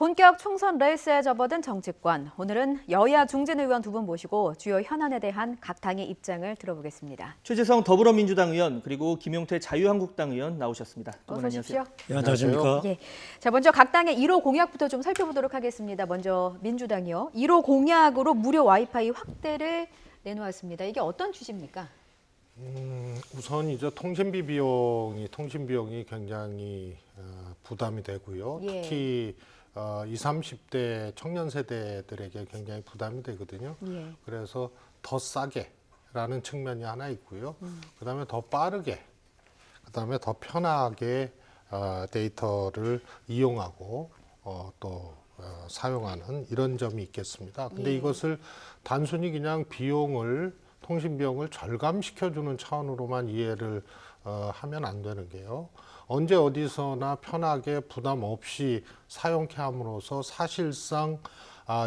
본격 총선 레이스에 접어든 정치권. 오늘은 여야 중진 의원 두 분 모시고 주요 현안에 대한 각 당의 입장을 들어보겠습니다. 최재성 더불어민주당 의원 그리고 김용태 자유한국당 의원 나오셨습니다. 어서 오십시오. 네, 안녕하십니까. 예. 자, 먼저 각 당의 1호 공약부터 좀 살펴보도록 하겠습니다. 먼저 민주당이요. 1호 공약으로 무료 와이파이 확대를 내놓았습니다. 이게 어떤 취지입니까? 우선 이제 통신비 비용이 굉장히 부담이 되고요. 예. 특히 20, 30대 청년 세대들에게 굉장히 부담이 되거든요. 예. 그래서 더 싸게라는 측면이 하나 있고요. 그다음에 더 빠르게, 그다음에 더 편하게 데이터를 이용하고 또 사용하는 이런 점이 있겠습니다. 근데 예. 이것을 단순히 그냥 통신 비용을 절감시켜주는 차원으로만 이해를 하면 안 되는 게요. 언제 어디서나 편하게 부담 없이 사용케 함으로써 사실상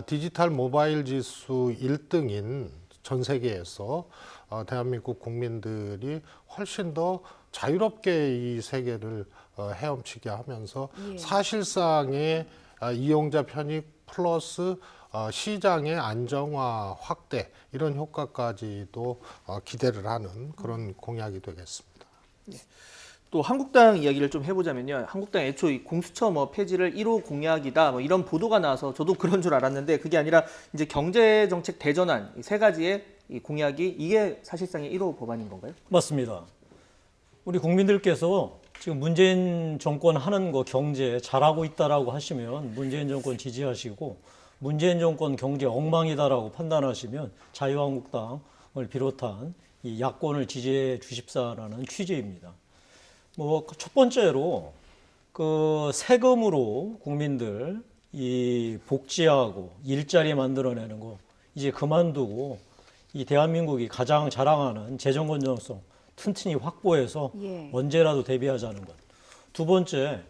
디지털 모바일 지수 1등인 전 세계에서 대한민국 국민들이 훨씬 더 자유롭게 이 세계를 헤엄치게 하면서 예. 사실상의 이용자 편익 플러스 시장의 안정화 확대 이런 효과까지도 기대를 하는 그런 공약이 되겠습니다. 또 한국당 이야기를 좀 해보자면요. 한국당 애초 이 공수처 폐지를 1호 공약이다 이런 보도가 나와서 저도 그런 줄 알았는데 그게 아니라 이제 경제정책 대전환 이 세 가지의 이 공약이 이게 사실상의 1호 법안인 건가요? 맞습니다. 우리 국민들께서 지금 문재인 정권 하는 거 경제 잘하고 있다라고 하시면 문재인 정권 지지하시고 문재인 정권 경제 엉망이다라고 판단하시면 자유한국당을 비롯한 이 야권을 지지해 주십사라는 취지입니다. 첫 번째로 그 세금으로 국민들 이 복지하고 일자리 만들어내는 거 이제 그만두고 이 대한민국이 가장 자랑하는 재정 건전성 튼튼히 확보해서 예. 언제라도 대비하자는 것. 두 번째,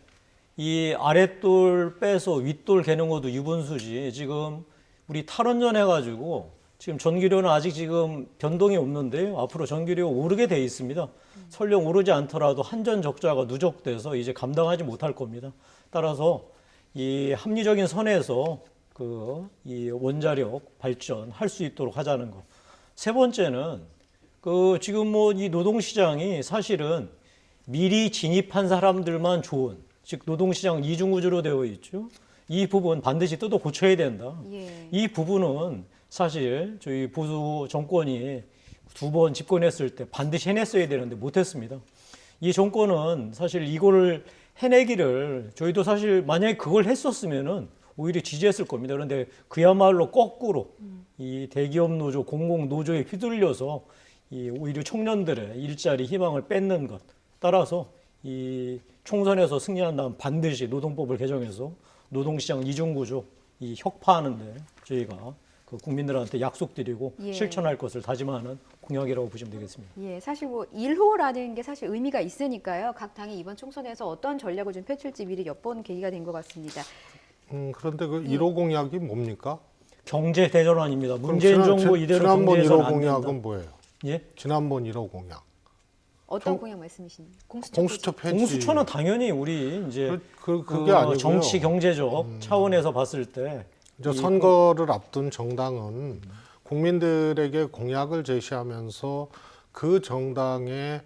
이 아랫돌 빼서 윗돌 개는 것도 유분수지. 지금 우리 탈원전 해가지고 지금 전기료는 아직 지금 변동이 없는데요. 앞으로 전기료 오르게 돼 있습니다. 설령 오르지 않더라도 한전 적자가 누적돼서 이제 감당하지 못할 겁니다. 따라서 이 합리적인 선에서 이 원자력 발전할 수 있도록 하자는 것. 세 번째는 지금 이 노동시장이 사실은 미리 진입한 사람들만 좋은, 즉 노동시장 이중구조로 되어 있죠. 이 부분 반드시 뜯어 고쳐야 된다. 예. 이 부분은 사실 저희 보수 정권이 두 번 집권했을 때 반드시 해냈어야 되는데 못했습니다. 이 정권은 사실 이거를 해내기를 저희도 사실 만약에 그걸 했었으면은 오히려 지지했을 겁니다. 그런데 그야말로 거꾸로 이 대기업 노조, 공공 노조에 휘둘려서 이 오히려 청년들의 일자리 희망을 뺏는 것. 따라서 이 총선에서 승리한다면 반드시 노동법을 개정해서 노동시장 이중구조 이 혁파하는데 저희가 국민들한테 약속드리고 예. 실천할 것을 다짐하는 공약이라고 보시면 되겠습니다. 예, 사실 1호라는 게 사실 의미가 있으니까요. 각 당이 이번 총선에서 어떤 전략을 좀 펼칠지 미리 엿본 계기가 된 것 같습니다. 그런데 그 1호 공약이 뭡니까? 경제 대전환입니다. 문재인 정부 이대로 지난번 경제에서는 1호 안 된다. 공약은 뭐예요? 예? 지난번 1호 공약. 어떤 공약 말씀이십니까? 공수처 폐지. 공수처는 당연히 우리 이제 그게 아니고요. 정치 경제적 차원에서 봤을 때 이제 선거를 앞둔 정당은 국민들에게 공약을 제시하면서 그 정당의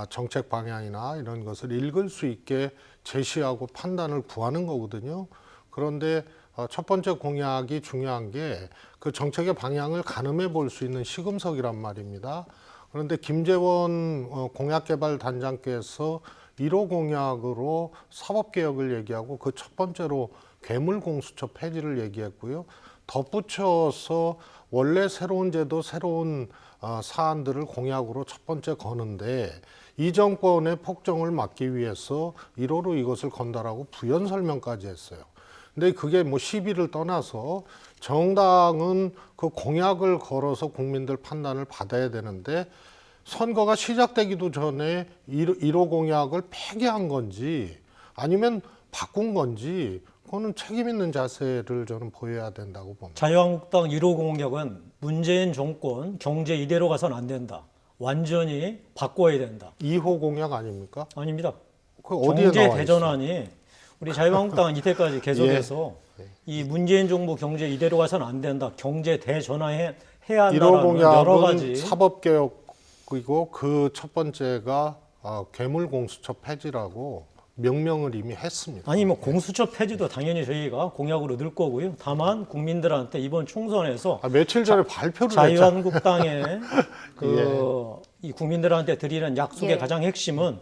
정책 방향이나 이런 것을 읽을 수 있게 제시하고 판단을 구하는 거거든요. 그런데 첫 번째 공약이 중요한 게 그 정책의 방향을 가늠해 볼 수 있는 시금석이란 말입니다. 그런데 김재원 공약개발단장께서 1호 공약으로 사법개혁을 얘기하고 그 첫 번째로 괴물공수처 폐지를 얘기했고요. 덧붙여서 원래 새로운 제도, 새로운 사안들을 공약으로 첫 번째 거는데 이 정권의 폭정을 막기 위해서 1호로 이것을 건다라고 부연 설명까지 했어요. 근데 그게 시비를 떠나서 정당은 그 공약을 걸어서 국민들 판단을 받아야 되는데 선거가 시작되기도 전에 1호 공약을 폐기한 건지 아니면 바꾼 건지 그거는 책임 있는 자세를 저는 보여야 된다고 봅니다. 자유한국당 1호 공약은 문재인 정권 경제 이대로 가서는 안 된다. 완전히 바꿔야 된다. 2호 공약 아닙니까? 아닙니다. 그 어디에 경제 나와 대전환이 우리 자유한국당은 이때까지 계속해서 이 문재인 정부 경제 이대로 가서는 안 된다. 경제 대전환해야 1호 한다는 여러 공약은 가지. 사법개혁이고 그 첫 번째가 괴물공수처 폐지라고 명명을 이미 했습니다. 아니 뭐 공수처 폐지도 당연히 저희가 공약으로 넣을 거고요. 다만 국민들한테 이번 총선에서 며칠 전에 발표를 했잖아요. 자유한국당의 이 국민들한테 드리는 약속의 예. 가장 핵심은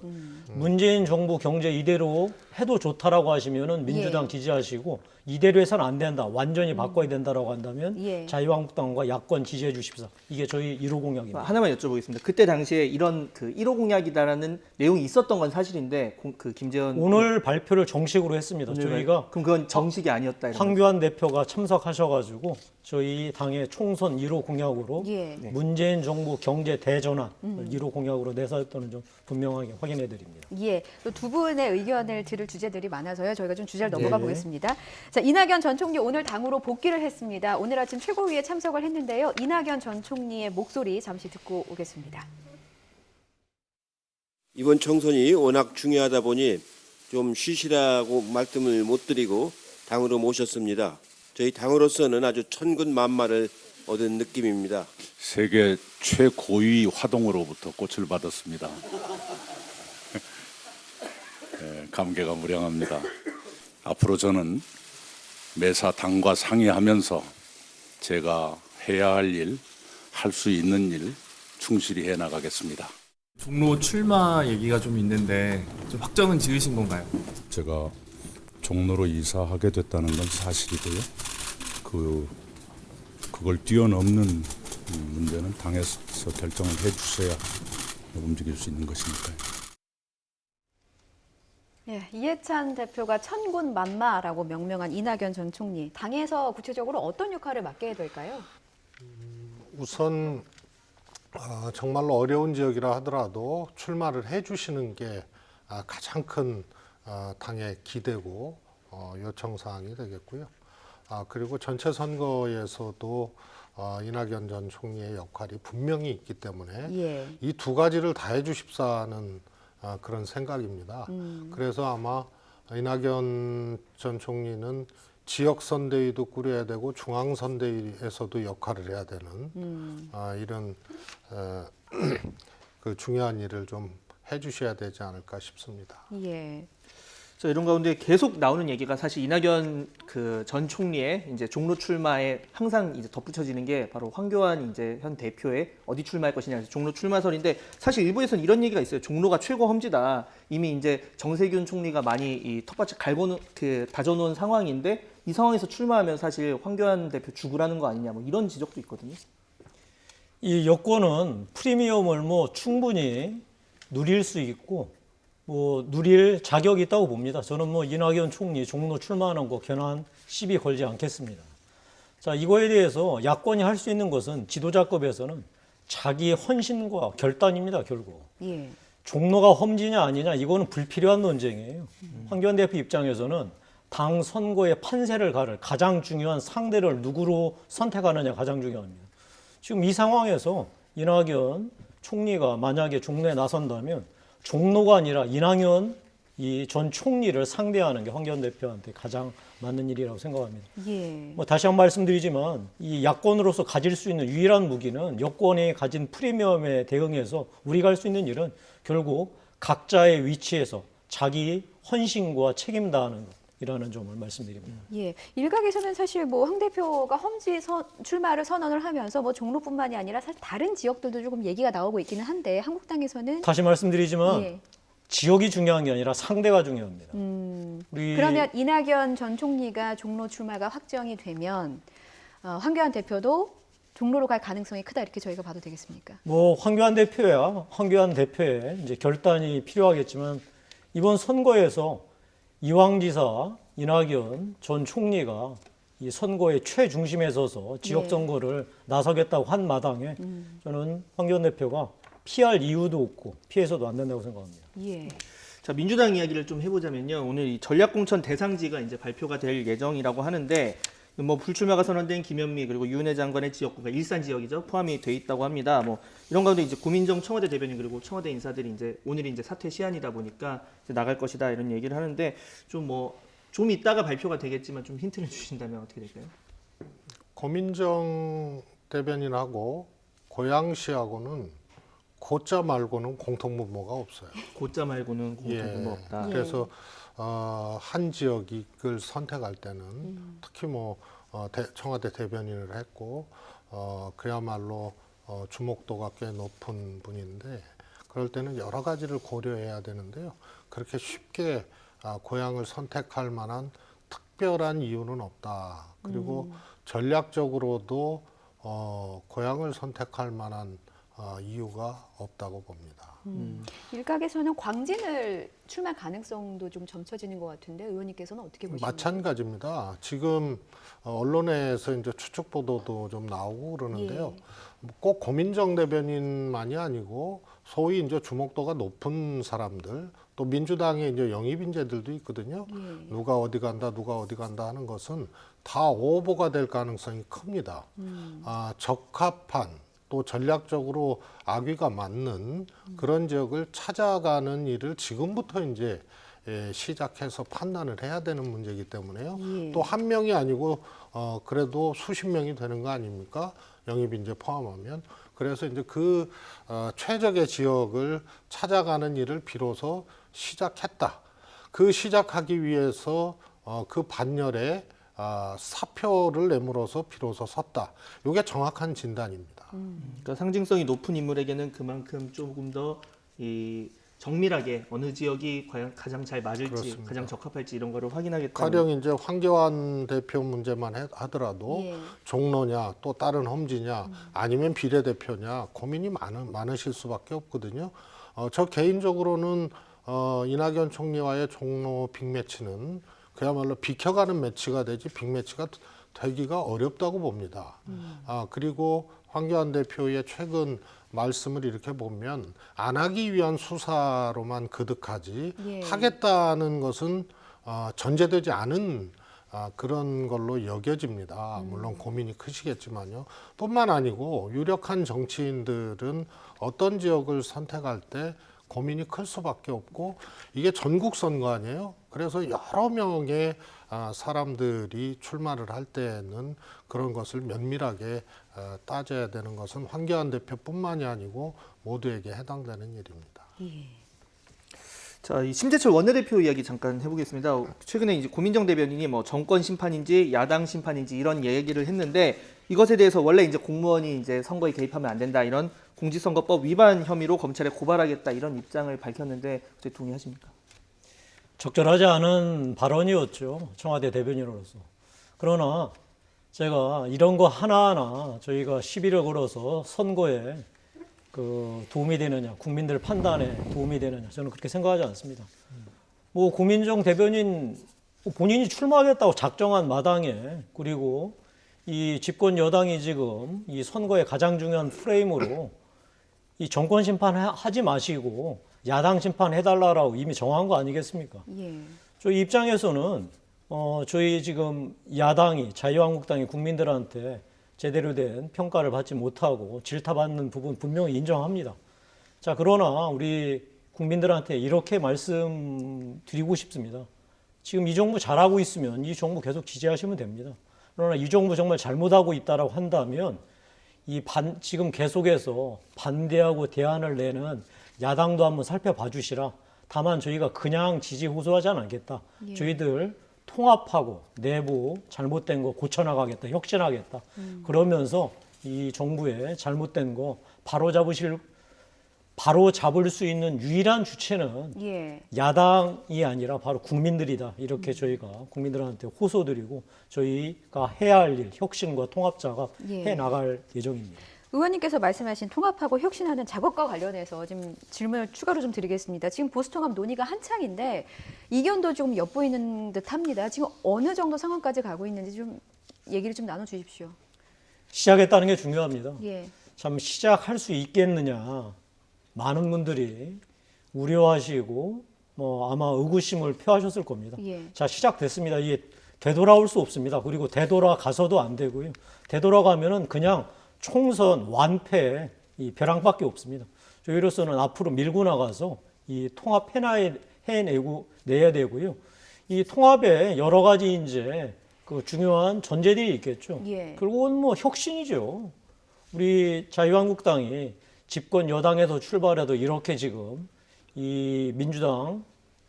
문재인 정부 경제 이대로 해도 좋다라고 하시면은 민주당 지지하시고 이대로 해서는 안 된다. 완전히 바꿔야 된다라고 한다면 예. 자유한국당과 야권 지지해 주십사. 이게 저희 1호 공약입니다. 하나만 여쭤보겠습니다. 그때 당시에 이런 그 1호 공약이다라는 내용이 있었던 건 사실인데 그 김재원 오늘 발표를 정식으로 했습니다. 저희가 그럼 그건 정식이 아니었다 이런 황교안 대표가 참석하셔가지고 저희 당의 총선 1호 공약으로 예. 문재인 정부 경제 대전환 1호 공약으로 내세웠다는 점 분명하게 확인해 드립니다. 예, 또 두 분의 의견을 들을 주제들이 많아서요. 저희가 좀 주제를 넘어가 네. 보겠습니다. 자, 이낙연 전 총리 오늘 당으로 복귀를 했습니다. 오늘 아침 최고위에 참석을 했는데요. 이낙연 전 총리의 목소리 잠시 듣고 오겠습니다. 이번 총선이 워낙 중요하다 보니 좀 쉬시라고 말씀을 못 드리고 당으로 모셨습니다. 저희 당으로서는 아주 천군만마를 얻은 느낌입니다. 세계 최고위 화동으로부터 꽃을 받았습니다. 감개가 무량합니다. 앞으로 저는 매사 당과 상의하면서 제가 해야 할 일, 할 수 있는 일 충실히 해나가겠습니다. 종로 출마 얘기가 좀 있는데 좀 확정은 지으신 건가요? 제가 종로로 이사하게 됐다는 건 사실이고요. 그걸 뛰어넘는 문제는 당에서 결정을 해주셔야 움직일 수 있는 것이니까요. 예, 이해찬 대표가 천군만마라고 명명한 이낙연 전 총리. 당에서 구체적으로 어떤 역할을 맡게 될까요? 우선 정말로 어려운 지역이라 하더라도 출마를 해주시는 게 가장 큰 당의 기대고 요청 사항이 되겠고요. 그리고 전체 선거에서도 이낙연 전 총리의 역할이 분명히 있기 때문에 예. 이 두 가지를 다 해주십사는 그런 생각입니다. 그래서 아마 이낙연 전 총리는 지역 선대위도 꾸려야 되고 중앙 선대위에서도 역할을 해야 되는 이런 그 중요한 일을 좀 해주셔야 되지 않을까 싶습니다. 예. 자, 이런 가운데 계속 나오는 얘기가 사실 이낙연 그 전 총리의 이제 종로 출마에 항상 이제 덧붙여지는 게 바로 황교안 이제 현 대표의 어디 출마할 것이냐 종로 출마설인데 사실 일부에서는 이런 얘기가 있어요. 종로가 최고 험지다. 이미 이제 정세균 총리가 많이 이 텃밭을 다져놓은 상황인데 이 상황에서 출마하면 사실 황교안 대표 죽으라는 거 아니냐 뭐 이런 지적도 있거든요. 이 여권은 프리미엄을 뭐 충분히 누릴 수 있고 뭐 누릴 자격이 있다고 봅니다. 저는 뭐 이낙연 총리 종로 출마하는 거 견한 시비 걸지 않겠습니다. 자, 이거에 대해서 야권이 할 수 있는 것은 지도자급에서는 자기 헌신과 결단입니다, 결국. 예. 종로가 험지냐 아니냐 이거는 불필요한 논쟁이에요. 황교안 대표 입장에서는 당 선거의 판세를 가를 가장 중요한 상대를 누구로 선택하느냐 가장 중요합니다. 지금 이 상황에서 이낙연 총리가 만약에 종로에 나선다면 종로가 아니라 이낙연 이 전 총리를 상대하는 게 황교안 대표한테 가장 맞는 일이라고 생각합니다. 예. 뭐 다시 한번 말씀드리지만 이 야권으로서 가질 수 있는 유일한 무기는 여권이 가진 프리미엄에 대응해서 우리가 할 수 있는 일은 결국 각자의 위치에서 자기 헌신과 책임 다하는 것이라는 점을 말씀드립니다. 예. 일각에서는 사실 뭐 황 대표가 험지 출마를 선언을 하면서 뭐 종로뿐만이 아니라 사실 다른 지역들도 조금 얘기가 나오고 있기는 한데 한국당에서는 다시 말씀드리지만 예. 지역이 중요한 게 아니라 상대가 중요합니다. 우리 그러면 이낙연 전 총리가 종로 출마가 확정이 되면 황교안 대표도 종로로 갈 가능성이 크다 이렇게 저희가 봐도 되겠습니까? 뭐 황교안 대표의 이제 결단이 필요하겠지만 이번 선거에서 이왕지사 이낙연 전 총리가 이 선거의 최중심에 서서 지역 선거를 나서겠다고 한 마당에 저는 황교안 대표가 피할 이유도 없고 피해서도 안 된다고 생각합니다. 예. 자, 민주당 이야기를 좀 해보자면요. 오늘 이 전략공천 대상지가 이제 발표가 될 예정이라고 하는데 뭐 불출마가 선언된 김현미 그리고 유은혜 장관의 지역구가 일산 지역이죠. 포함이 돼 있다고 합니다. 뭐 이런 가운데 이제 고민정 청와대 대변인 그리고 청와대 인사들이 이제 오늘이 이제 사퇴 시한이다 보니까 이제 나갈 것이다 이런 얘기를 하는데 좀 뭐 좀 이따가 발표가 되겠지만 좀 힌트를 주신다면 어떻게 될까요? 고민정 대변인하고 고양시하고는 고자 말고는 공통분모가 없어요. 고자 말고는 공통분모 없다. 그래서 한 지역을 선택할 때는 특히 뭐 청와대 대변인을 했고 그야말로 주목도가 꽤 높은 분인데 그럴 때는 여러 가지를 고려해야 되는데요. 그렇게 쉽게 고향을 선택할 만한 특별한 이유는 없다. 그리고 전략적으로도 고향을 선택할 만한 이유가 없다고 봅니다. 일각에서는 광진을 출마 가능성도 좀 점쳐지는 것 같은데 의원님께서는 어떻게 보시나요? 마찬가지입니다. 지금 언론에서 이제 추측 보도도 좀 나오고 그러는데요. 꼭 고민정 대변인만이 아니고 소위 이제 주목도가 높은 사람들 또 민주당에 이제 영입 인재들도 있거든요. 누가 어디 간다, 누가 어디 간다 하는 것은 다 오보가 될 가능성이 큽니다. 적합한 또 전략적으로 악위가 맞는 그런 지역을 찾아가는 일을 지금부터 이제 시작해서 판단을 해야 되는 문제이기 때문에요. 또 한 명이 아니고 그래도 수십 명이 되는 거 아닙니까? 영입 인재 포함하면. 그래서 이제 그 최적의 지역을 찾아가는 일을 비로소 시작했다. 그 시작하기 위해서 그 반열에 사표를 내물어서 비로소 섰다. 이게 정확한 진단입니다. 그러니까 상징성이 높은 인물에게는 그만큼 조금 더 이 정밀하게 어느 지역이 과연 가장 잘 맞을지, 그렇습니다. 가장 적합할지 이런 거를 확인하겠다. 가령 이제 황교안 대표 문제만 하더라도 종로냐 또 다른 험지냐 아니면 비례대표냐 고민이 많으실 수밖에 없거든요. 저 개인적으로는 이낙연 총리와의 종로 빅매치는 그야말로 비켜가는 매치가 되지 빅매치가 되기가 어렵다고 봅니다. 그리고 황교안 대표의 최근 말씀을 이렇게 보면 안 하기 위한 수사로만 그득하지 하겠다는 것은 전제되지 않은 그런 걸로 여겨집니다. 물론 고민이 크시겠지만요. 뿐만 아니고 유력한 정치인들은 어떤 지역을 선택할 때 고민이 클 수밖에 없고 이게 전국 선거 아니에요. 그래서 여러 명의 사람들이 출마를 할 때는 그런 것을 면밀하게 따져야 되는 것은 황교안 대표뿐만이 아니고 모두에게 해당되는 일입니다. 자, 이 심재철 원내대표 이야기 잠깐 해보겠습니다. 최근에 이제 고민정 대변인이 뭐 정권 심판인지 야당 심판인지 이런 얘기를 했는데 이것에 대해서 원래 이제 공무원이 이제 선거에 개입하면 안 된다 이런 공직선거법 위반 혐의로 검찰에 고발하겠다 이런 입장을 밝혔는데 어떻게 동의하십니까? 적절하지 않은 발언이었죠. 청와대 대변인으로서. 그러나 제가 이런 거 하나하나 저희가 시비를 걸어서 선거에 도움이 되느냐, 국민들 판단에 도움이 되느냐, 저는 그렇게 생각하지 않습니다. 뭐 고민정 대변인 본인이 출마하겠다고 작정한 마당에 그리고 이 집권 여당이 지금 이 선거의 가장 중요한 프레임으로 이 정권 심판하지 마시고 야당 심판해달라고 이미 정한 거 아니겠습니까? 저희 입장에서는 저희 지금 야당이 자유한국당이 국민들한테 제대로 된 평가를 받지 못하고 질타받는 부분 분명히 인정합니다. 자, 그러나 우리 국민들한테 이렇게 말씀드리고 싶습니다. 지금 이 정부 잘하고 있으면 이 정부 계속 지지하시면 됩니다. 그러나 이 정부 정말 잘못하고 있다라고 한다면 지금 계속해서 반대하고 대안을 내는 야당도 한번 살펴봐 주시라. 다만 저희가 그냥 지지 호소하지는 않겠다. 저희들 통합하고 내부 잘못된 거 고쳐나가겠다, 혁신하겠다. 그러면서 이 정부의 잘못된 거 바로 잡을 수 있는 유일한 주체는 야당이 아니라 바로 국민들이다. 이렇게 저희가 국민들한테 호소드리고 저희가 해야 할 일, 혁신과 통합 작업 해나갈 예정입니다. 의원님께서 말씀하신 통합하고 혁신하는 작업과 관련해서 지금 질문을 추가로 좀 드리겠습니다. 지금 보수통합 논의가 한창인데 이견도 좀 엿보이는 듯합니다. 지금 어느 정도 상황까지 가고 있는지 좀 얘기를 좀 나눠주십시오. 시작했다는 게 중요합니다. 예. 참 시작할 수 있겠느냐 많은 분들이 우려하시고 아마 의구심을 표하셨을 겁니다. 예. 자, 시작됐습니다. 이게 되돌아올 수 없습니다. 그리고 되돌아가서도 안 되고요. 되돌아가면은 그냥 총선 완패 이 벼랑밖에 없습니다. 저희로서는 앞으로 밀고 나가서 이 통합 해내야 되고요. 이 통합에 여러 가지 이제 그 중요한 전제들이 있겠죠. 예. 결국은 뭐 혁신이죠. 우리 자유한국당이 집권 여당에서 출발해도 이렇게 지금 이 민주당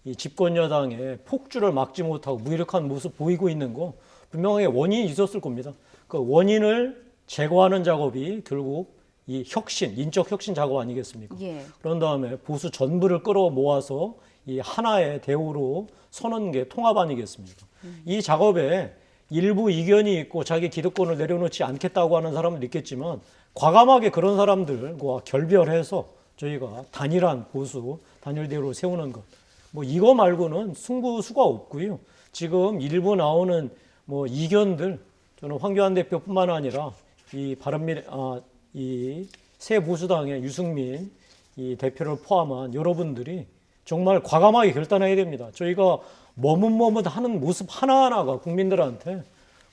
이 집권 여당의 폭주를 막지 못하고 무기력한 모습 보이고 있는 거 분명하게 원인이 있었을 겁니다. 그 원인을 제거하는 작업이 결국 이 혁신, 인적 혁신 작업 아니겠습니까? 예. 그런 다음에 보수 전부를 끌어 모아서 이 하나의 대우로 서는 게 통합 아니겠습니까? 이 작업에 일부 이견이 있고 자기 기득권을 내려놓지 않겠다고 하는 사람도 있겠지만 과감하게 그런 사람들과 결별해서 저희가 단일한 보수, 단일대우로 세우는 것. 뭐 이거 말고는 승부수가 없고요. 지금 일부 나오는 뭐 이견들, 저는 황교안 대표뿐만 아니라 이 이 새 보수당의 유승민 이 대표를 포함한 여러분들이 정말 과감하게 결단해야 됩니다. 저희가 머뭇머뭇하는 모습 하나하나가 국민들한테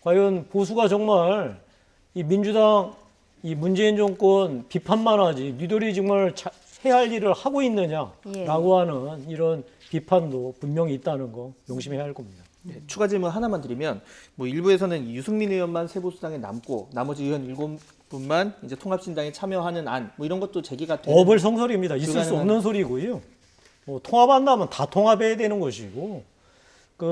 과연 보수가 정말 이 민주당 이 문재인 정권 비판만 하지 니들이 정말 해야 할 일을 하고 있느냐라고 하는 이런 비판도 분명히 있다는 거 명심해야 할 겁니다. 네, 추가 질문 하나만 드리면 뭐 일부에서는 유승민 의원만 새보수당에 남고 나머지 의원 7분만 이제 통합신당에 참여하는 안 뭐 이런 것도 제기가 되는 어불성설입니다. 있을 수 없는 소리고요. 뭐 통합한다면 다 통합해야 되는 것이고 그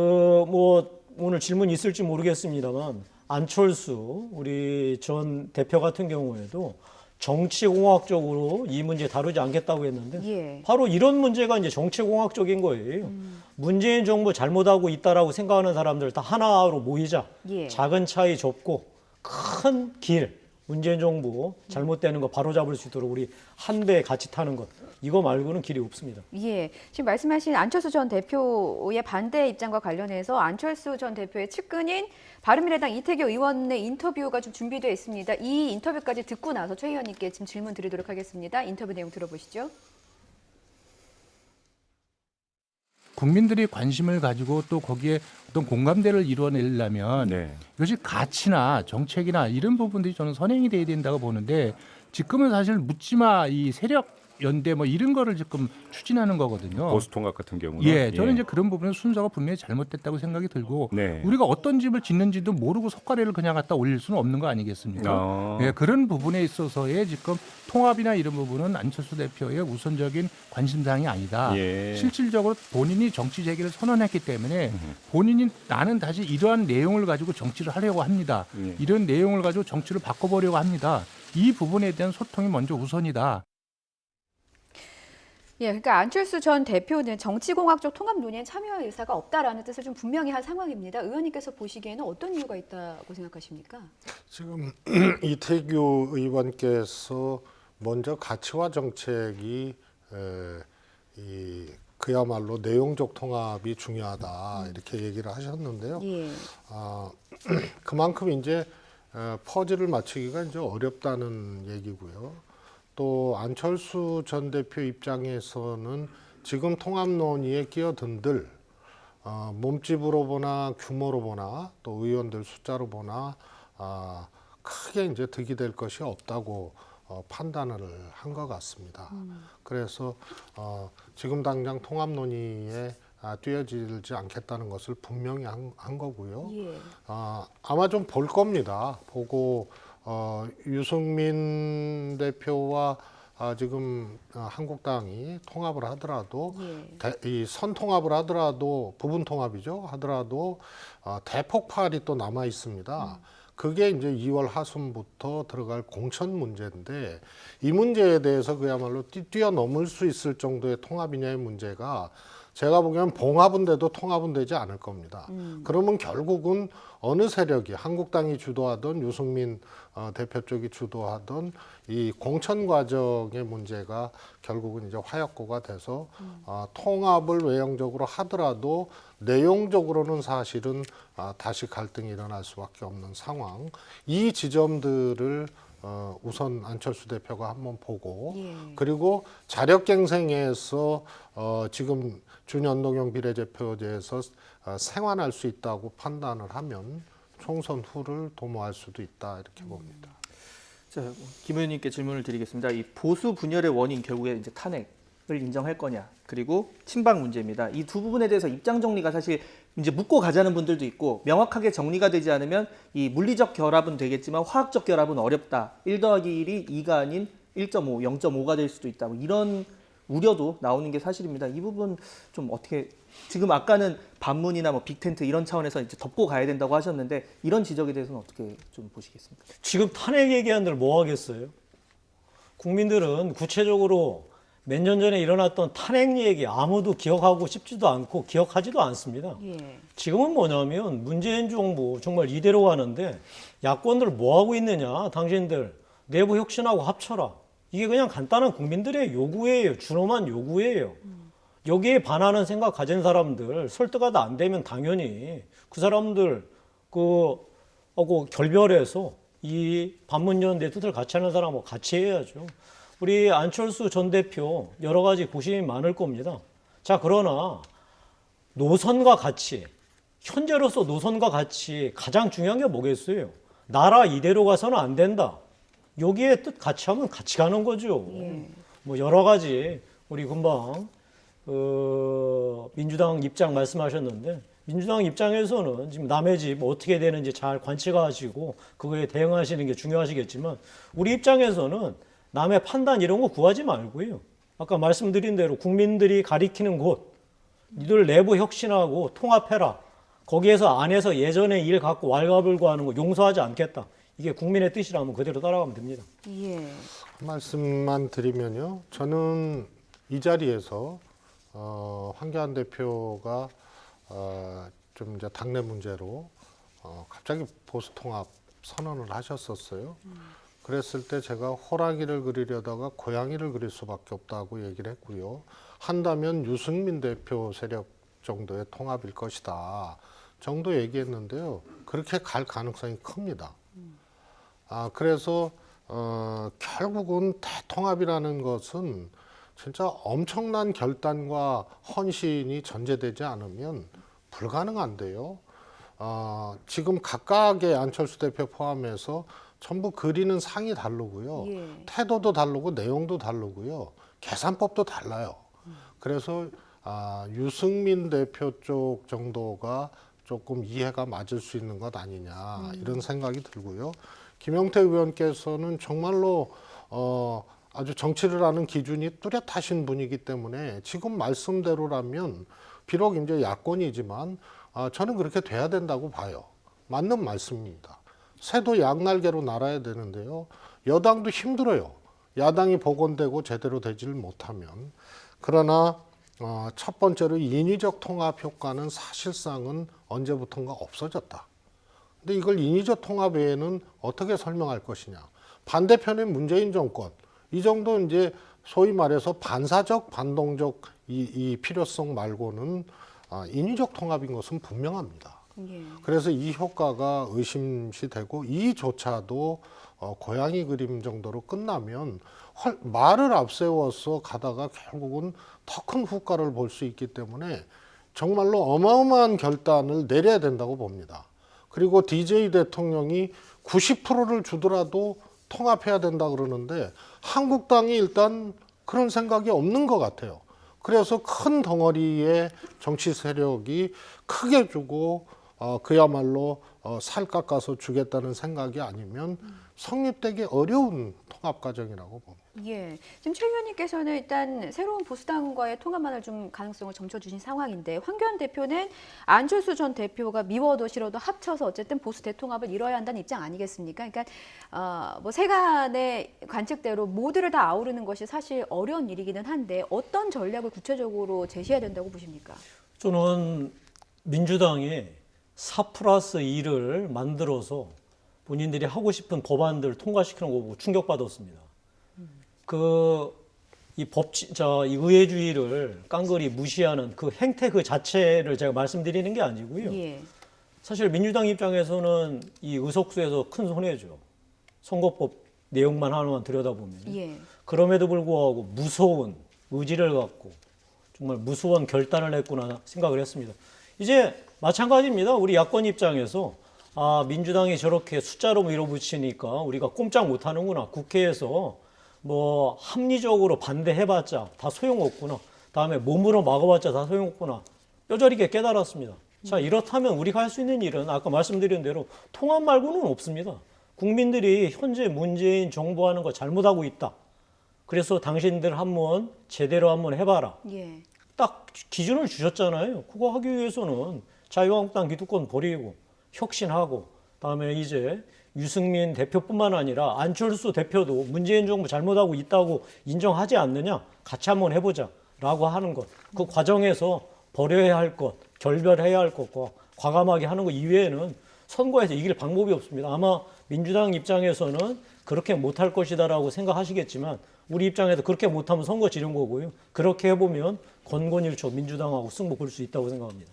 뭐 오늘 질문 있을지 모르겠습니다만 안철수 우리 전 대표 같은 경우에도 정치공학적으로 이 문제 다루지 않겠다고 했는데 예. 바로 이런 문제가 이제 정치공학적인 거예요. 문재인 정부 잘못하고 있다라고 생각하는 사람들 다 하나로 모이자. 예. 작은 차이 접고 큰 길, 문재인 정부 잘못되는 거 바로잡을 수 있도록 우리 한 배 같이 타는 것. 이거 말고는 길이 없습니다. 예, 지금 말씀하신 안철수 전 대표의 반대 입장과 관련해서 안철수 전 대표의 측근인 바른미래당 이태규 의원의 인터뷰가 좀 준비되어 있습니다. 이 인터뷰까지 듣고 나서 최 의원님께 지금 질문 드리도록 하겠습니다. 인터뷰 내용 들어보시죠. 국민들이 관심을 가지고 또 거기에 어떤 공감대를 이루어내려면 이것이 가치나 정책이나 이런 부분들이 저는 선행이 돼야 된다고 보는데 지금은 사실 묻지마 이 세력 연대 뭐 이런 거를 지금 추진하는 거거든요. 보수 통합 같은 경우는 예, 저는 이제 그런 부분은 순서가 분명히 잘못됐다고 생각이 들고 네. 우리가 어떤 집을 짓는지도 모르고 석가래를 그냥 갖다 올릴 수는 없는 거 아니겠습니까? 예, 그런 부분에 있어서의 지금 통합이나 이런 부분은 안철수 대표의 우선적인 관심사항이 아니다. 예. 실질적으로 본인이 정치 재개를 선언했기 때문에 본인이 나는 다시 이러한 내용을 가지고 정치를 하려고 합니다. 예. 이런 내용을 가지고 정치를 바꿔보려고 합니다. 이 부분에 대한 소통이 먼저 우선이다. 예, 그러니까 안철수 전 대표는 정치공학적 통합 논의에 참여할 의사가 없다라는 뜻을 좀 분명히 한 상황입니다. 의원님께서 보시기에는 어떤 이유가 있다고 생각하십니까? 지금 이태규 의원께서 먼저 가치화 정책이 그야말로 내용적 통합이 중요하다 이렇게 얘기를 하셨는데요. 예. 그만큼 이제 퍼즐을 맞추기가 이제 어렵다는 얘기고요. 또 안철수 전 대표 입장에서는 지금 통합 논의에 끼어든들 몸집으로 보나 규모로 보나 또 의원들 숫자로 보나 크게 이제 득이 될 것이 없다고 판단을 한 것 같습니다. 그래서 지금 당장 통합 논의에 뛰어들지 않겠다는 것을 분명히 한 거고요. 예. 아마 좀 볼 겁니다. 보고 유승민 대표와 지금 한국당이 통합을 하더라도 이 선통합을 하더라도 부분 통합이죠. 하더라도 대폭발이 또 남아 있습니다. 그게 이제 2월 하순부터 들어갈 공천 문제인데 이 문제에 대해서 그야말로 뛰어넘을 수 있을 정도의 통합이냐의 문제가 제가 보기에는 봉합은 돼도 통합은 되지 않을 겁니다. 그러면 결국은 어느 세력이 한국당이 주도하던 유승민 대표 쪽이 주도하던 이 공천 과정의 문제가 결국은 이제 화약고가 돼서 통합을 외형적으로 하더라도 내용적으로는 사실은 다시 갈등이 일어날 수밖에 없는 상황. 이 지점들을 우선 안철수 대표가 한번 보고 그리고 자력갱생에서 지금 준연동형 비례대표제에서 생활할 수 있다고 판단을 하면 총선 후를 도모할 수도 있다 이렇게 봅니다. 자, 김 의원님께 질문을 드리겠습니다. 이 보수 분열의 원인 결국에 이제 탄핵 인정할 거냐, 그리고 친박 문제입니다. 이 두 부분에 대해서 입장 정리가 사실 이제 묻고 가자는 분들도 있고, 명확하게 정리가 되지 않으면 이 물리적 결합은 되겠지만 화학적 결합은 어렵다. 1 더하기 1이 2가 아닌 1.5, 0.5가 될 수도 있다. 뭐 이런 우려도 나오는 게 사실입니다. 이 부분 좀 어떻게, 지금 아까는 반문이나 뭐 빅텐트 이런 차원에서 이제 덮고 가야 된다고 하셨는데, 이런 지적에 대해서는 어떻게 좀 보시겠습니까? 지금 탄핵 얘기한들 뭐 하겠어요? 국민들은 구체적으로 몇 년 전에 일어났던 탄핵 얘기 아무도 기억하고 싶지도 않고 기억하지도 않습니다. 예. 지금은 뭐냐면 문재인 정부 정말 이대로 가는데 야권들 뭐 하고 있느냐, 당신들 내부 혁신하고 합쳐라. 이게 그냥 간단한 국민들의 요구예요. 준엄한 요구예요. 여기에 반하는 생각 가진 사람들 설득하다 안 되면 당연히 그 사람들 하고 결별해서 이 반문연 내 뜻을 같이 하는 사람하고 같이 해야죠. 우리 안철수 전 대표 여러 가지 고심이 많을 겁니다. 자, 그러나 노선과 가치, 현재로서 노선과 가치 가장 중요한 게 뭐겠어요? 나라 이대로 가서는 안 된다. 여기에 뜻 같이 하면 같이 가는 거죠. 예. 뭐 여러 가지 우리 금방 민주당 입장 말씀하셨는데, 민주당 입장에서는 지금 남의 집 어떻게 되는지 잘 관측하시고 그거에 대응하시는 게 중요하시겠지만, 우리 입장에서는 남의 판단 이런 거 구하지 말고요. 아까 말씀드린 대로 국민들이 가리키는 곳, 니들 내부 혁신하고 통합해라. 거기에서 안에서 예전의 일 갖고 왈가불가하는 거 용서하지 않겠다. 이게 국민의 뜻이라면 그대로 따라가면 됩니다. 예. 한 말씀만 드리면요. 저는 이 자리에서 황교안 대표가 좀 이제 당내 문제로 갑자기 보수 통합 선언을 하셨었어요. 그랬을 때 제가 호랑이를 그리려다가 고양이를 그릴 수밖에 없다고 얘기를 했고요. 한다면 유승민 대표 세력 정도의 통합일 것이다 정도 얘기했는데요. 그렇게 갈 가능성이 큽니다. 그래서 결국은 대통합이라는 것은 진짜 엄청난 결단과 헌신이 전제되지 않으면 불가능한데요. 지금 각각의 안철수 대표 포함해서 전부 그리는 상이 다르고요. 예. 태도도 다르고 내용도 다르고요. 계산법도 달라요. 그래서 유승민 대표 쪽 정도가 조금 이해가 맞을 수 있는 것 아니냐 이런 생각이 들고요. 김영태 의원께서는 정말로 아주 정치를 하는 기준이 뚜렷하신 분이기 때문에 지금 말씀대로라면 비록 이제 야권이지만 저는 그렇게 돼야 된다고 봐요. 맞는 말씀입니다. 새도 양날개로 날아야 되는데요. 여당도 힘들어요. 야당이 복원되고 제대로 되지를 못하면. 그러나 첫 번째로 인위적 통합 효과는 사실상은 언제부턴가 없어졌다. 근데 이걸 인위적 통합 외에는 어떻게 설명할 것이냐. 반대편의 문재인 정권, 이 정도 이제 소위 말해서 반사적, 반동적 이 필요성 말고는 인위적 통합인 것은 분명합니다. 예. 그래서 이 효과가 의심시 되고 이조차도 고양이 그림 정도로 끝나면 말을 앞세워서 가다가 결국은 더 큰 후과를 볼 수 있기 때문에 정말로 어마어마한 결단을 내려야 된다고 봅니다. 그리고 DJ 대통령이 90%를 주더라도 통합해야 된다 그러는데 한국당이 일단 그런 생각이 없는 것 같아요. 그래서 큰 덩어리의 정치 세력이 크게 주고 그야말로 살 깎아서 주겠다는 생각이 아니면 성립되기 어려운 통합 과정이라고 봅니다. 예. 지금 최 의원님께서는 일단 새로운 보수당과의 통합만을 좀 가능성을 점쳐주신 상황인데, 황교안 대표는 안철수 전 대표가 미워도 싫어도 합쳐서 어쨌든 보수 대통합을 이뤄야 한다는 입장 아니겠습니까? 그러니까 뭐 세간의 관측대로 모두를 다 아우르는 것이 사실 어려운 일이기는 한데 어떤 전략을 구체적으로 제시해야 된다고 보십니까? 저는 민주당이 4+2를 만들어서 본인들이 하고 싶은 법안들 통과시키는 거 보고 충격받았습니다. 이 의회주의를 깡그리 무시하는 그 행태 그 자체를 제가 말씀드리는 게 아니고요. 예. 사실 민주당 입장에서는 이 의석수에서 큰 손해죠. 선거법 내용만 하나만 들여다보면. 예. 그럼에도 불구하고 무서운 의지를 갖고 정말 무수한 결단을 했구나 생각을 했습니다. 이제 마찬가지입니다. 우리 야권 입장에서 민주당이 저렇게 숫자로 밀어붙이니까 우리가 꼼짝 못하는구나. 국회에서 뭐 합리적으로 반대해봤자 다 소용없구나. 다음에 몸으로 막아봤자 다 소용없구나. 뼈저리게 깨달았습니다. 자, 이렇다면 우리가 할 수 있는 일은 아까 말씀드린 대로 통합 말고는 없습니다. 국민들이 현재 문재인 정부하는 거 잘못하고 있다. 그래서 당신들 한번 제대로 한번 해봐라. 예. 딱 기준을 주셨잖아요. 그거 하기 위해서는 자유한국당 기득권 버리고 혁신하고 다음에 이제 유승민 대표뿐만 아니라 안철수 대표도 문재인 정부 잘못하고 있다고 인정하지 않느냐? 같이 한번 해보자 라고 하는 것. 그 과정에서 버려야 할 것, 결별해야 할 것과 과감하게 하는 것 이외에는 선거에서 이길 방법이 없습니다. 아마 민주당 입장에서는 그렇게 못할 것이다라고 생각하시겠지만 우리 입장에서 그렇게 못하면 선거 지른 거고요. 그렇게 해보면 권권일초 민주당하고 승부 볼 수 있다고 생각합니다.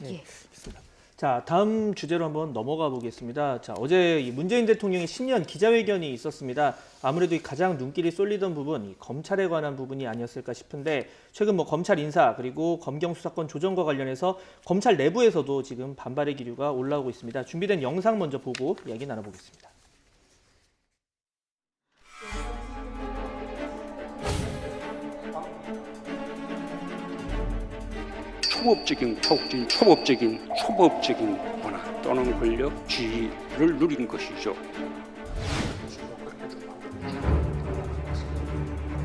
예. 자, 다음 주제로 한번 넘어가 보겠습니다. 자, 어제 이 문재인 대통령의 신년 기자회견이 있었습니다. 아무래도 이 가장 눈길이 쏠리던 부분, 이 검찰에 관한 부분이 아니었을까 싶은데 최근 뭐 검찰 인사 그리고 검경 수사권 조정과 관련해서 검찰 내부에서도 지금 반발의 기류가 올라오고 있습니다. 준비된 영상 먼저 보고 이야기 나눠보겠습니다. 초법적인 권한 또는 권력 지위를 누린 것이죠.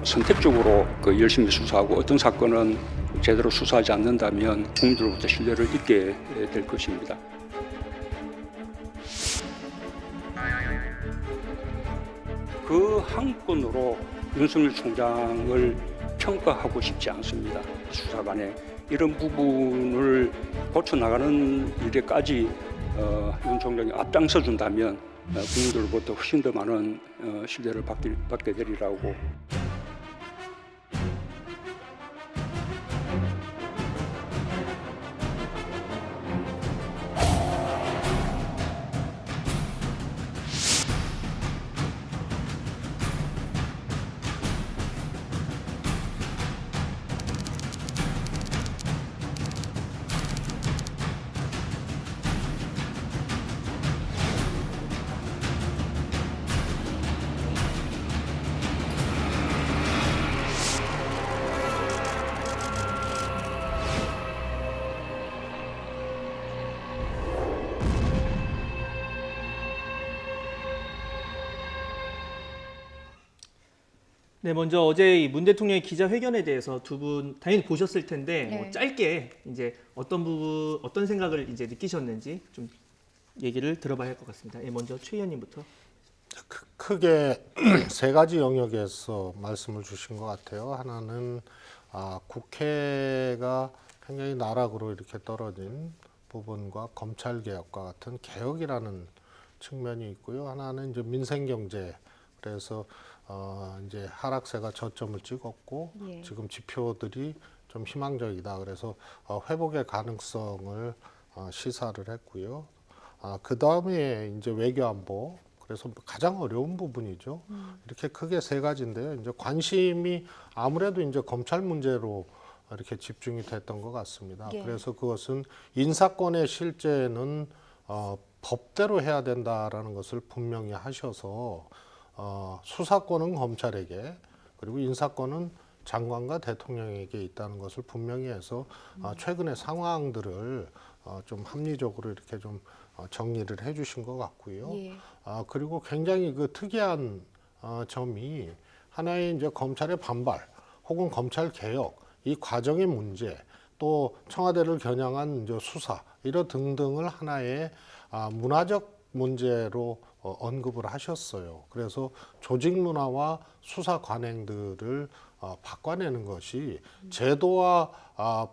선택적으로 열심히 수사하고 어떤 사건은 제대로 수사하지 않는다면 국민들로부터 신뢰를 잃게 될 것입니다. 그 한 건으로 윤석열 총장을 평가하고 싶지 않습니다. 수사관에 이런 부분을 고쳐나가는 일에까지 윤 총장이 앞장서 준다면 국민들로부터 훨씬 더 많은 신뢰를 받게 되리라고. 네, 먼저 어제 이 문 대통령의 기자회견에 대해서 두 분 당연히 보셨을 텐데 네. 뭐 짧게 이제 어떤 부분, 어떤 생각을 이제 느끼셨는지 좀 얘기를 들어봐야 할 것 같습니다. 예, 먼저 최 의원님부터. 크게 세 가지 영역에서 말씀을 주신 것 같아요. 하나는 국회가 굉장히 나락으로 이렇게 떨어진 부분과 검찰 개혁과 같은 개혁이라는 측면이 있고요. 하나는 이제 민생 경제. 그래서 이제 하락세가 저점을 찍었고 예. 지금 지표들이 좀 희망적이다. 그래서 회복의 가능성을 시사를 했고요. 그 다음에 이제 외교안보. 그래서 가장 어려운 부분이죠. 이렇게 크게 세 가지인데요. 이제 관심이 아무래도 이제 검찰 문제로 이렇게 집중이 됐던 것 같습니다. 예. 그래서 그것은 인사권의 실제는 법대로 해야 된다라는 것을 분명히 하셔서 수사권은 검찰에게 그리고 인사권은 장관과 대통령에게 있다는 것을 분명히 해서 최근의 상황들을 좀 합리적으로 이렇게 좀 정리를 해주신 것 같고요. 예. 그리고 굉장히 그 특이한 점이 하나의 이제 검찰의 반발 혹은 검찰 개혁 이 과정의 문제 또 청와대를 겨냥한 이제 수사 이런 등등을 하나의 문화적 문제로 언급을 하셨어요. 그래서 조직 문화와 수사 관행들을 바꿔내는 것이 제도와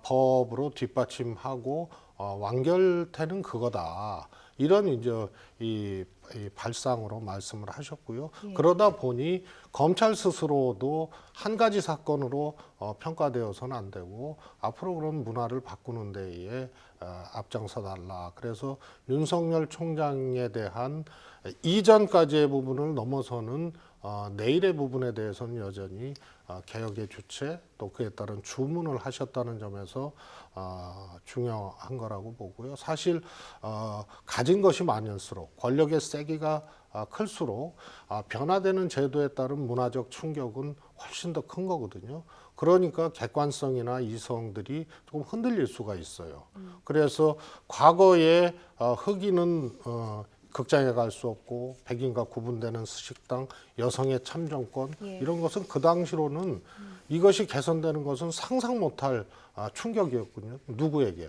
법으로 뒷받침하고 완결되는 그거다. 이런 이제 이 발상으로 말씀을 하셨고요. 예. 그러다 보니 검찰 스스로도 한 가지 사건으로 평가되어서는 안 되고 앞으로 그런 문화를 바꾸는 데에 앞장서 달라. 그래서 윤석열 총장에 대한 이전까지의 부분을 넘어서는 내일의 부분에 대해서는 여전히 개혁의 주체 또 그에 따른 주문을 하셨다는 점에서 중요한 거라고 보고요. 사실 가진 것이 많을수록 권력의 세기가 클수록 변화되는 제도에 따른 문화적 충격은 훨씬 더 큰 거거든요. 그러니까 객관성이나 이성들이 조금 흔들릴 수가 있어요. 그래서 과거에 흑인은 극장에 갈 수 없고 백인과 구분되는 식당, 여성의 참정권 이런 것은 그 당시로는 이것이 개선되는 것은 상상 못할 충격이었군요. 누구에게?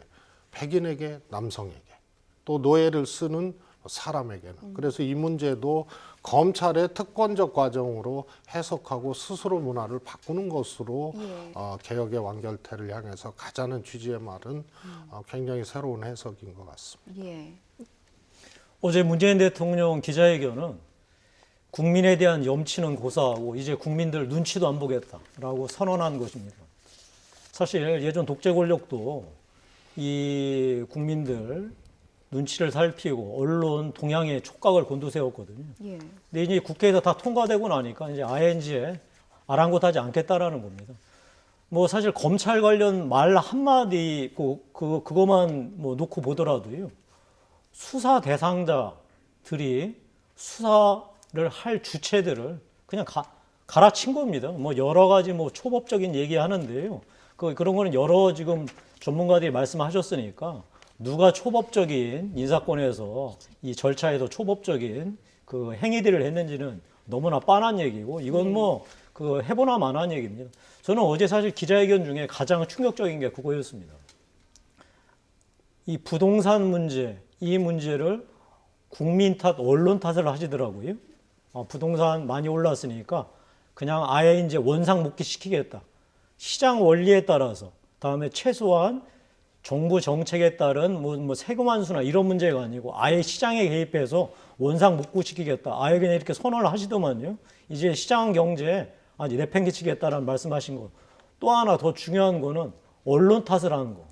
백인에게, 남성에게, 또 노예를 쓰는 사람에게는. 그래서 이 문제도 검찰의 특권적 과정으로 해석하고 스스로 문화를 바꾸는 것으로 개혁의 완결태를 향해서 가자는 취지의 말은 굉장히 새로운 해석인 것 같습니다. 예. 어제 문재인 대통령 기자회견은 국민에 대한 염치는 고사하고 이제 국민들 눈치도 안 보겠다라고 선언한 것입니다. 사실 예전 독재 권력도 이 국민들 눈치를 살피고 언론 동향에 촉각을 곤두세웠거든요. 예. 근데 이제 국회에서 다 통과되고 나니까 이제 ING에 아랑곳하지 않겠다라는 겁니다. 뭐 사실 검찰 관련 말 한마디 그거만 뭐 놓고 보더라도요. 수사 대상자들이 수사를 할 주체들을 그냥 갈아친 겁니다. 뭐 여러 가지 뭐 초법적인 얘기 하는데요. 그런 거는 여러 지금 전문가들이 말씀하셨으니까 누가 초법적인 인사권에서 이 절차에서 초법적인 그 행위들을 했는지는 너무나 뻔한 얘기고 이건 뭐 그 해보나 마나한 얘기입니다. 저는 어제 사실 기자회견 중에 가장 충격적인 게 그거였습니다. 이 부동산 문제, 이 문제를 국민 탓, 언론 탓을 하시더라고요. 부동산 많이 올랐으니까 그냥 아예 이제 원상 복귀시키겠다. 시장 원리에 따라서, 다음에 최소한 정부 정책에 따른 뭐 세금 환수나 이런 문제가 아니고 아예 시장에 개입해서 원상 복구시키겠다. 아예 그냥 이렇게 선언을 하시더만요. 이제 시장 경제에 내팽개치겠다라는 말씀하신 거. 또 하나 더 중요한 거는 언론 탓을 하는 거.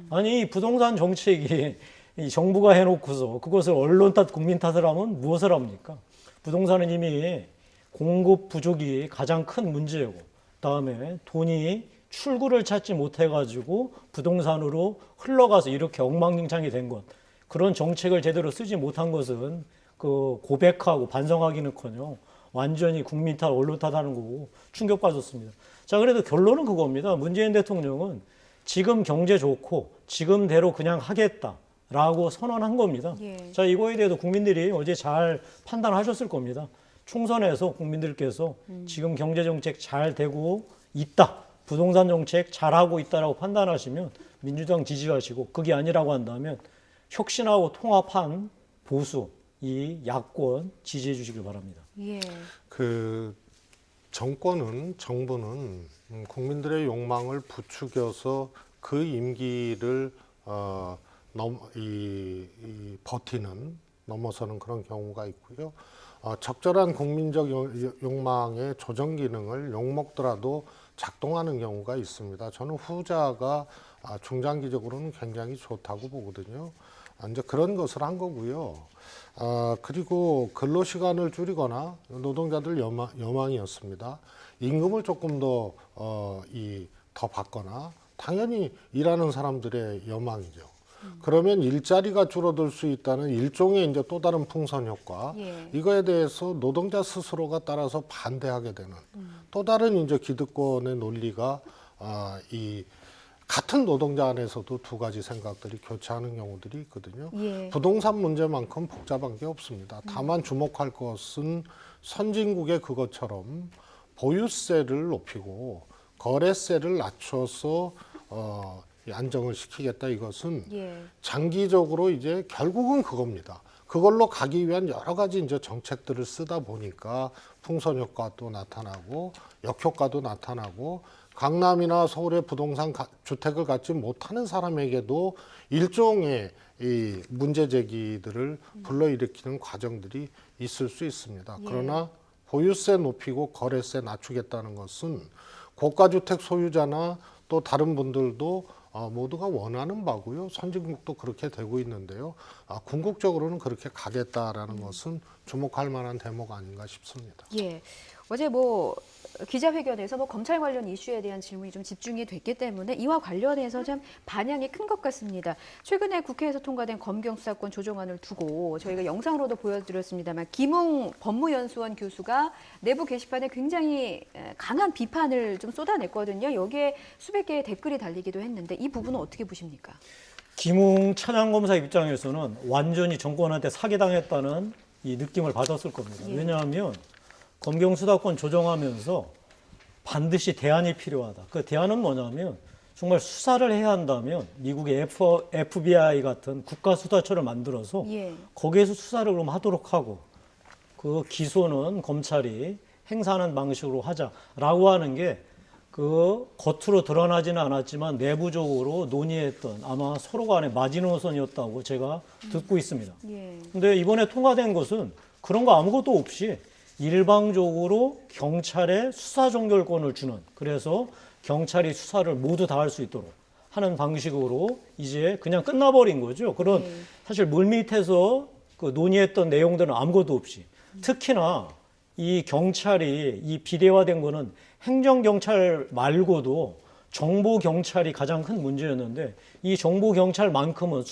아니 부동산 정책이 이 정부가 해놓고서 그것을 언론 탓, 국민 탓을 하면 무엇을 합니까? 부동산은 이미 공급 부족이 가장 큰 문제고, 다음에 돈이 출구를 찾지 못해가지고 부동산으로 흘러가서 이렇게 엉망진창이 된 것. 그런 정책을 제대로 쓰지 못한 것은 그 고백하고 반성하기는커녕 완전히 국민 탓, 언론 탓하는 거고 충격받았습니다. 자, 그래도 결론은 그겁니다. 문재인 대통령은 지금 경제 좋고 지금대로 그냥 하겠다라고 선언한 겁니다. 예. 자, 이거에 대해서 국민들이 어제 잘 판단하셨을 겁니다. 총선에서 국민들께서 지금 경제정책 잘 되고 있다, 부동산 정책 잘하고 있다라고 판단하시면 민주당 지지하시고, 그게 아니라고 한다면 혁신하고 통합한 보수, 이 야권 지지해 주시길 바랍니다. 예. 그 정부는 국민들의 욕망을 부추겨서 그 임기를 버티는, 넘어서는 그런 경우가 있고요. 적절한 국민적 욕망의 조정 기능을 욕먹더라도 작동하는 경우가 있습니다. 저는 후자가 중장기적으로는 굉장히 좋다고 보거든요. 이제 그런 것을 한 거고요. 그리고 근로시간을 줄이거나 노동자들 여망이었습니다. 임금을 조금 더 받거나, 당연히 일하는 사람들의 여망이죠. 그러면 일자리가 줄어들 수 있다는 일종의 이제 또 다른 풍선 효과, 이거에 대해서 노동자 스스로가 따라서 반대하게 되는 또 다른 이제 기득권의 논리가 같은 노동자 안에서도 두 가지 생각들이 교차하는 경우들이 있거든요. 부동산 문제만큼 복잡한 게 없습니다. 다만 주목할 것은 선진국의 그것처럼 보유세를 높이고 거래세를 낮춰서 안정을 시키겠다. 이것은 장기적으로 이제 결국은 그겁니다. 그걸로 가기 위한 여러 가지 이제 정책들을 쓰다 보니까 풍선 효과도 나타나고 역효과도 나타나고, 강남이나 서울의 부동산 주택을 갖지 못하는 사람에게도 일종의 이 문제 제기들을 불러일으키는 과정들이 있을 수 있습니다. 그러나 보유세 높이고 거래세 낮추겠다는 것은 고가주택 소유자나 또 다른 분들도 모두가 원하는 바고요. 선진국도 그렇게 되고 있는데요. 궁극적으로는 그렇게 가겠다라는 것은 주목할 만한 대목 아닌가 싶습니다. 예. 어제 뭐 기자회견에서 뭐 검찰 관련 이슈에 대한 질문이 좀 집중이 됐기 때문에 이와 관련해서 참 반향이 큰 것 같습니다. 최근에 국회에서 통과된 검경 수사권 조정안을 두고 저희가 영상으로도 보여드렸습니다만 김웅 법무연수원 교수가 내부 게시판에 굉장히 강한 비판을 좀 쏟아냈거든요. 여기에 수백 개의 댓글이 달리기도 했는데 이 부분은 어떻게 보십니까? 김웅 차장검사 입장에서는 완전히 정권한테 사기당했다는 이 느낌을 받았을 겁니다. 예. 왜냐하면 검경 수사권 조정하면서 반드시 대안이 필요하다. 그 대안은 뭐냐면 정말 수사를 해야 한다면 미국의 FBI 같은 국가수사처를 만들어서 예. 거기에서 수사를 그럼 하도록 하고 그 기소는 검찰이 행사하는 방식으로 하자라고 하는 게 그 겉으로 드러나지는 않았지만 내부적으로 논의했던 아마 서로 간의 마지노선이었다고 제가 듣고 있습니다. 예. 근데 이번에 통과된 것은 그런 거 아무것도 없이 일방적으로 경찰에 수사 종결권을 주는, 그래서 경찰이 수사를 모두 다 할 수 있도록 하는 방식으로 이제 그냥 끝나버린 거죠. 그런 사실 물밑에서 그 논의했던 내용들은 아무것도 없이, 특히나 이 경찰이 이 비대화된 거는 행정경찰 말고도 정보경찰이 가장 큰 문제였는데 이 정보경찰만큼은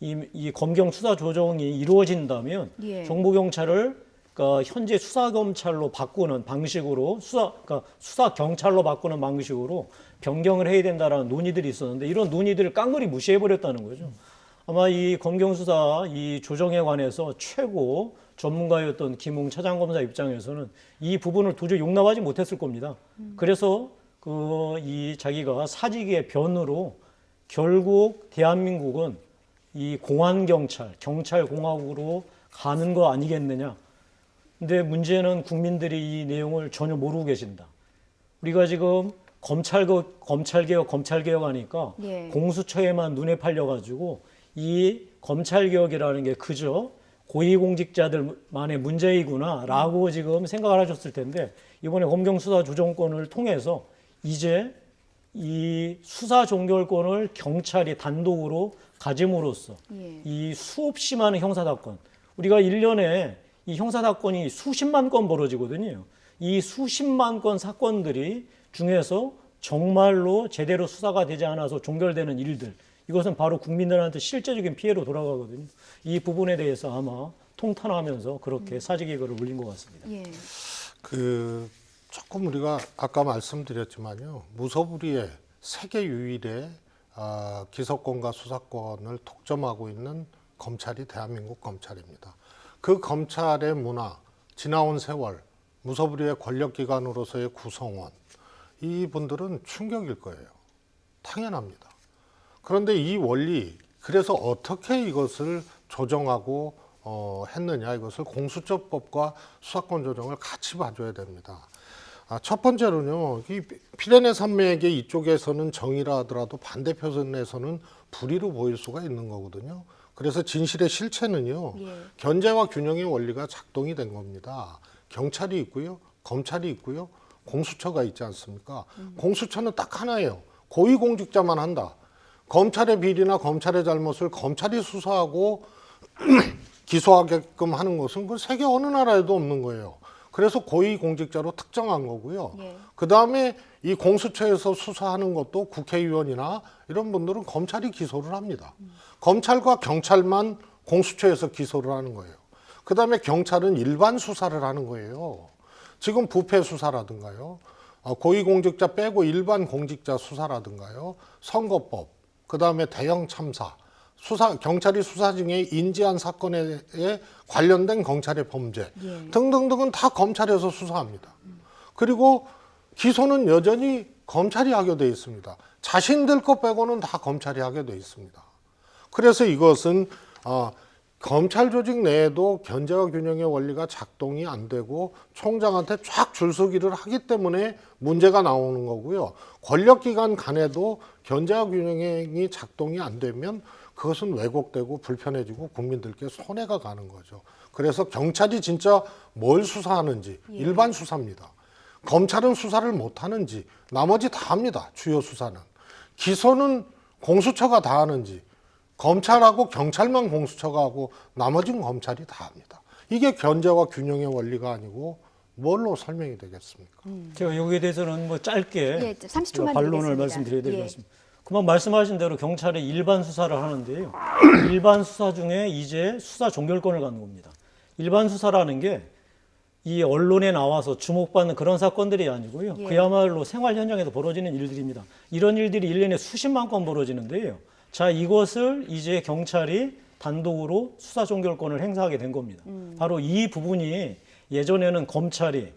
이 검경 수사 조정이 이루어진다면 예. 정보경찰을 그러니까 현재 수사검찰로 바꾸는 방식으로 그러니까 수사경찰로 바꾸는 방식으로 변경을 해야 된다라는 논의들이 있었는데 이런 논의들을 깡그리 무시해버렸다는 거죠. 아마 이 검경수사 이 조정에 관해서 최고 전문가였던 김웅 차장검사 입장에서는 이 부분을 도저히 용납하지 못했을 겁니다. 그래서 이 자기가 사직의 변으로 결국 대한민국은 이 공안경찰, 경찰공화국으로 가는 거 아니겠느냐. 근데 문제는 국민들이 이 내용을 전혀 모르고 계신다. 우리가 지금 검찰개혁 하니까 예. 공수처에만 눈에 팔려가지고 이 검찰개혁이라는 게 그저 고위공직자들만의 문제이구나라고 지금 생각을 하셨을 텐데 이번에 검경수사 조정권을 통해서 이제 이 수사 종결권을 경찰이 단독으로 가짐으로써 예. 이 수없이 많은 형사사건, 우리가 1년에 이 형사사건이 수십만 건 벌어지거든요. 이 수십만 건 사건들이 중에서 정말로 제대로 수사가 되지 않아서 종결되는 일들, 이것은 바로 국민들한테 실제적인 피해로 돌아가거든요. 이 부분에 대해서 아마 통탄하면서 그렇게 사직의거를 올린 것 같습니다. 예. 조금 우리가 아까 말씀드렸지만요, 무소불위의 세계 유일의 기소권과 수사권을 독점하고 있는 검찰이 대한민국 검찰입니다. 그 검찰의 문화, 지나온 세월, 무소불위의 권력기관으로서의 구성원, 이분들은 충격일 거예요. 당연합니다. 그런데 이 원리, 그래서 어떻게 이것을 조정하고 했느냐, 이것을 공수처법과 수사권 조정을 같이 봐줘야 됩니다. 첫 번째로는요, 이 피레네 산맥의 이쪽에서는 정의라 하더라도 반대편에서는 불의로 보일 수가 있는 거거든요. 그래서 진실의 실체는요, 예. 견제와 균형의 원리가 작동이 된 겁니다. 경찰이 있고요, 검찰이 있고요, 공수처가 있지 않습니까? 공수처는 딱 하나예요. 고위공직자만 한다. 검찰의 비리나 검찰의 잘못을 검찰이 수사하고 기소하게끔 하는 것은 그 세계 어느 나라에도 없는 거예요. 그래서 고위공직자로 특정한 거고요. 예. 그다음에 이 공수처에서 수사하는 것도 국회의원이나 이런 분들은 검찰이 기소를 합니다. 검찰과 경찰만 공수처에서 기소를 하는 거예요. 그다음에 경찰은 일반 수사를 하는 거예요. 지금 부패 수사라든가요, 고위공직자 빼고 일반 공직자 수사라든가요, 선거법, 그다음에 대형 참사, 경찰이 수사 중에 인지한 사건에 관련된 경찰의 범죄 등등등은 다 검찰에서 수사합니다. 그리고 기소는 여전히 검찰이 하게 돼 있습니다. 자신들 것 빼고는 다 검찰이 하게 돼 있습니다. 그래서 이것은 검찰 조직 내에도 견제와 균형의 원리가 작동이 안 되고 총장한테 쫙 줄서기를 하기 때문에 문제가 나오는 거고요. 권력기관 간에도 견제와 균형이 작동이 안 되면 그것은 왜곡되고 불편해지고 국민들께 손해가 가는 거죠. 그래서 경찰이 진짜 뭘 수사하는지 일반 수사입니다. 검찰은 수사를 못 하는지 나머지 다 합니다. 주요 수사는. 기소는 공수처가 다 하는지, 검찰하고 경찰만 공수처가 하고 나머지는 검찰이 다 합니다. 이게 견제와 균형의 원리가 아니고 뭘로 설명이 되겠습니까? 제가 여기에 대해서는 뭐 짧게 예, 30초만 반론을 드리겠습니다. 말씀드려야 될 것 예. 같습니다. 그만 말씀하신 대로 경찰이 일반 수사를 하는데요. 일반 수사 중에 이제 수사 종결권을 갖는 겁니다. 일반 수사라는 게 이 언론에 나와서 주목받는 그런 사건들이 아니고요. 예. 그야말로 생활 현장에서 벌어지는 일들입니다. 이런 일들이 1년에 수십만 건 벌어지는데요. 자, 이것을 이제 경찰이 단독으로 수사 종결권을 행사하게 된 겁니다. 바로 이 부분이 예전에는 검찰이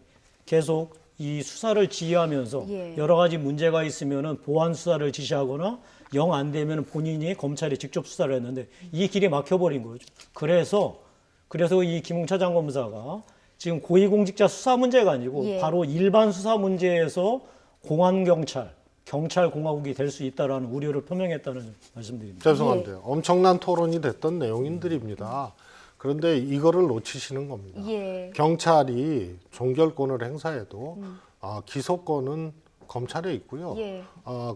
계속 이 수사를 지휘하면서 예. 여러 가지 문제가 있으면은 보완 수사를 지시하거나 영 안 되면 본인이 검찰이 직접 수사를 했는데 이 길이 막혀버린 거죠. 그래서 이 김웅 차장검사가 지금 고위공직자 수사 문제가 아니고 예. 바로 일반 수사 문제에서 공안경찰, 경찰공화국이 될 수 있다라는 우려를 표명했다는 말씀드립니다. 죄송한데요. 엄청난 토론이 됐던 내용들입니다. 그런데 이거를 놓치시는 겁니다. 예. 경찰이 종결권을 행사해도 기소권은 검찰에 있고요. 예.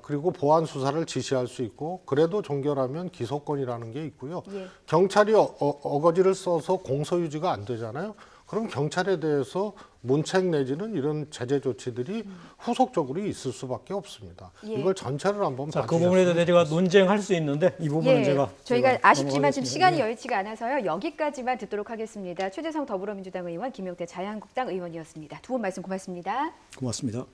그리고 보안 수사를 지시할 수 있고 그래도 종결하면 기소권이라는 게 있고요. 예. 경찰이 어거지를 써서 공소유지가 안 되잖아요. 그럼 경찰에 대해서 문책 내지는 이런 제재 조치들이 후속적으로 있을 수밖에 없습니다. 예. 이걸 전체를 한번 자, 그 봐주셨으면 부분에 대해서 제가 논쟁할 수 있는데 이 부분은 저희가 아쉽지만 지금 넘어가겠습니다. 시간이 예. 여의치가 않아서요. 여기까지만 듣도록 하겠습니다. 최재성 더불어민주당 의원, 김용태 자유한국당 의원이었습니다. 두 분 말씀 고맙습니다. 고맙습니다.